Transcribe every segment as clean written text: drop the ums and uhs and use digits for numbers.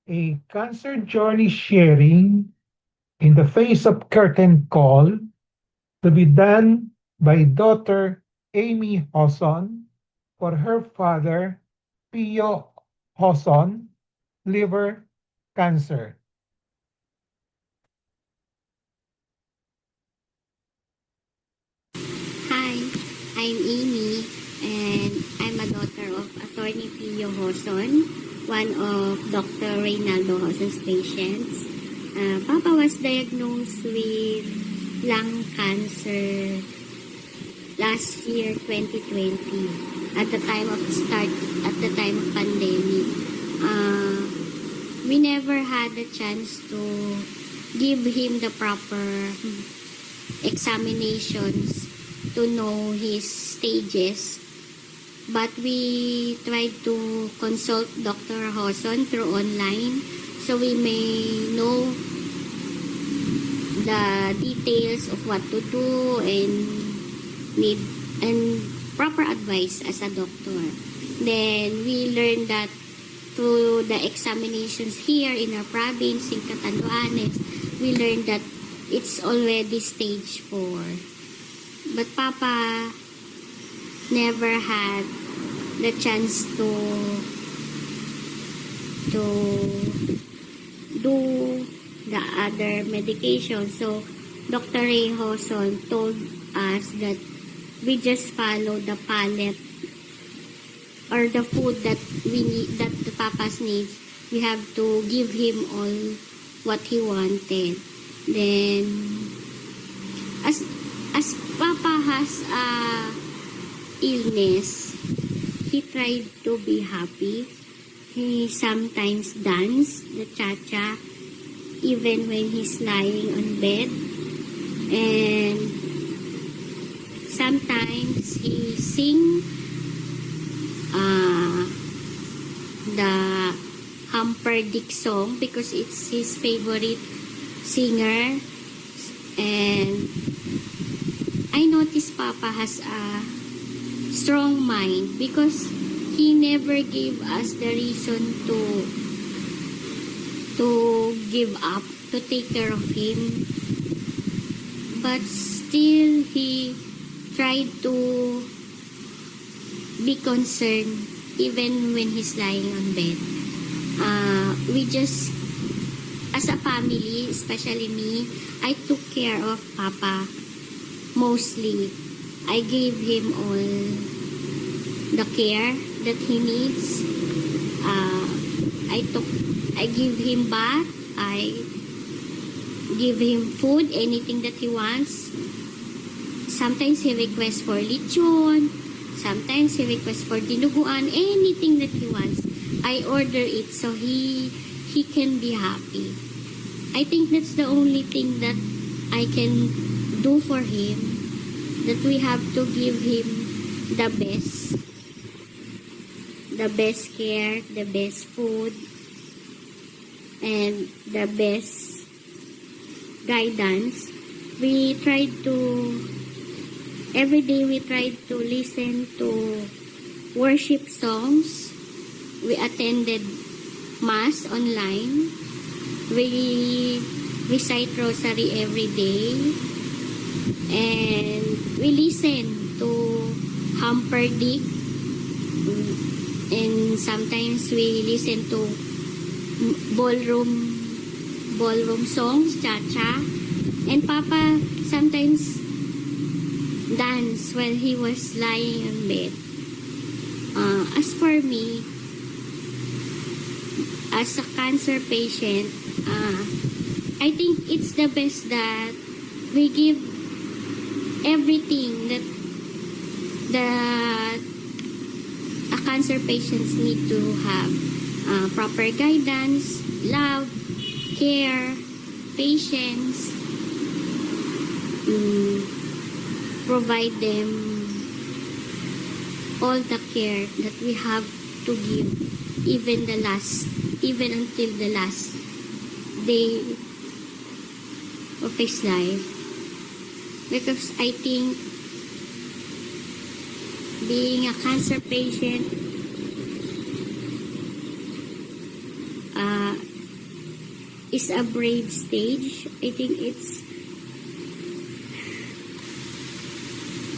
a cancer journey sharing in the face of curtain call to be done by Dr. Amy Hosson for her father, Pio Hosson, liver cancer. Hi, I'm Amy, and I'm a daughter of Attorney Pio Hoson, one of Dr. Reynaldo Hoson's patients. Papa was diagnosed with lung cancer last year, 2020, at the time of pandemic. We never had a chance to give him the proper examinations to know his stages, but we tried to consult Dr. Hoson through online so we may know the details of what to do and proper advice as a doctor. Then we learned that through the examinations here in our province in Catanduanes, we learned that it's already stage 4. But Papa never had the chance to do the other medication. So Dr. Ray Hoson told us that we just follow the palette or the food that we need, that the Papa's needs. We have to give him all what he wanted. Then as Papa has a illness, he tried to be happy. He sometimes dance the cha-cha even when he's lying on bed, and sometimes he sing the Humperdinck song because it's his favorite singer. And I noticed Papa has a strong mind because he never gave us the reason to give up, to take care of him. But still, he tried to be concerned even when he's lying on bed. We just, as a family, especially me, I took care of Papa mostly. I gave him all the care that he needs. I give him bath. I give him food, anything that he wants. Sometimes he requests for lechon. Sometimes he requests for dinuguan. Anything that he wants, I order it so he can be happy. I think that's the only thing that I can do for him, that we have to give him the best care, the best food, and the best guidance. We tried to, every day we tried to listen to worship songs. We attended Mass online. We recite Rosary every day. And we listen to Humperdinck. And sometimes we listen to ballroom songs, cha-cha. And Papa sometimes dance while he was lying in bed. As for me, as a cancer patient, I think it's the best that we give everything that a cancer patients need to have. Proper guidance, love, care, patience, provide them all the care that we have to give, even until the last day of his life. Because I think being a cancer patient, is a brave stage.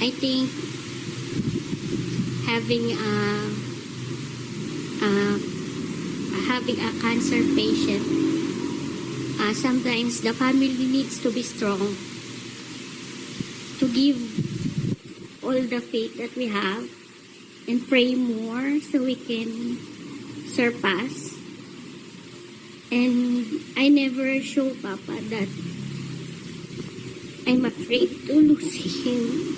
I think having a having a cancer patient, sometimes the family needs to be strong to give all the faith that we have and pray more so we can surpass. And I never show Papa that I'm afraid to lose him.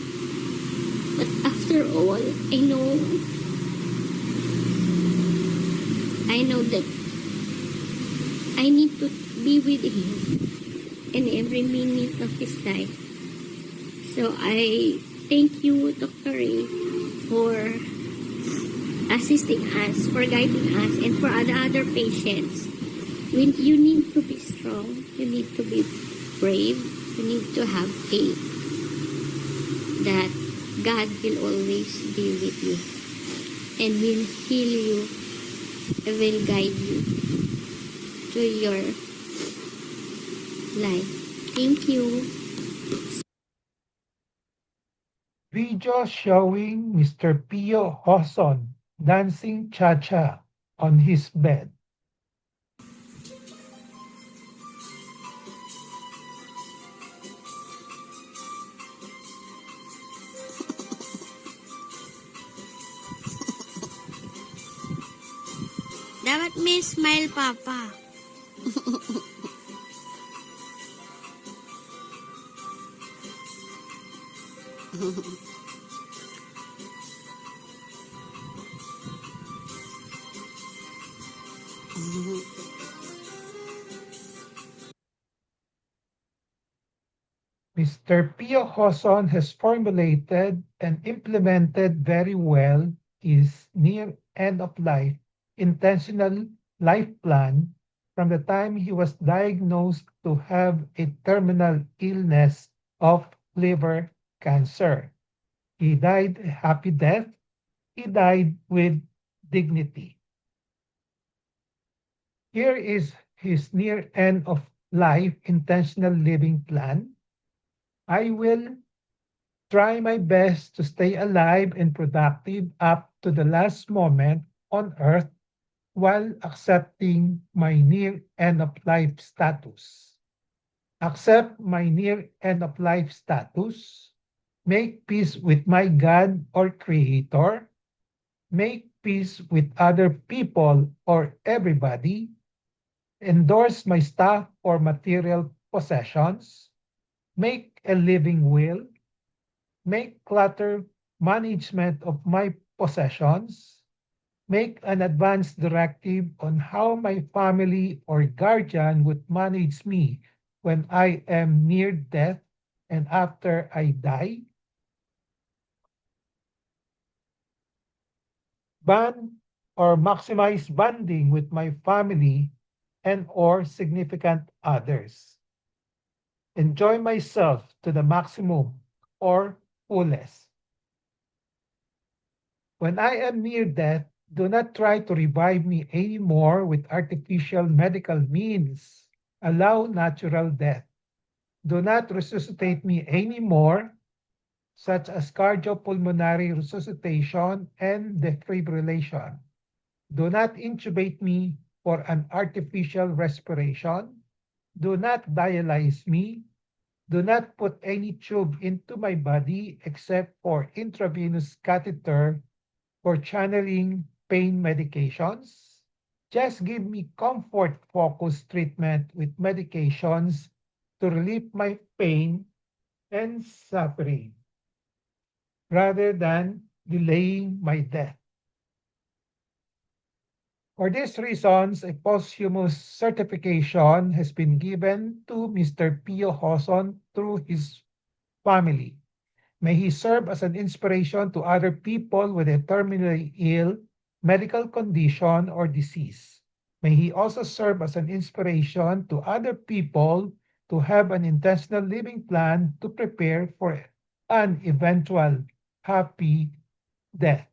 But after all, I know that I need to be with him in every minute of his life. So I thank you, Dr. Ray, for assisting us, for guiding us, and for other patients. When you need to be strong, you need to be brave, you need to have faith that God will always be with you and will heal you and will guide you to your life. Thank you. Video showing Mr. Pio Hoson dancing cha-cha on his bed. Dapat may smile, Papa. Mr. Pio Hoson has formulated and implemented very well his near end of life intentional life plan from the time he was diagnosed to have a terminal illness of liver cancer. He died a happy death. He died with dignity. Here is his near end of life intentional living plan. I will try my best to stay alive and productive up to the last moment on earth while accepting my near end of life status. Accept my near end of life status. Make peace with my God or Creator. Make peace with other people or everybody. Endorse my stuff or material possessions. Make a living will. Make clutter management of my possessions. Make an advance directive on how my family or guardian would manage me when I am near death and after I die. Ban or maximize bonding with my family and or significant others. Enjoy myself to the maximum or fullest. When I am near death, do not try to revive me anymore with artificial medical means. Allow natural death. Do not resuscitate me anymore, such as cardiopulmonary resuscitation and defibrillation. Do not intubate me for an artificial respiration. Do not dialyze me. Do not put any tube into my body except for intravenous catheter for channeling pain medications. Just give me comfort-focused treatment with medications to relieve my pain and suffering rather than delaying my death. For these reasons, a posthumous certification has been given to Mr. Pio Hoson through his family. May he serve as an inspiration to other people with a terminally ill medical condition or disease. May he also serve as an inspiration to other people to have an intentional living plan to prepare for an eventual happy death.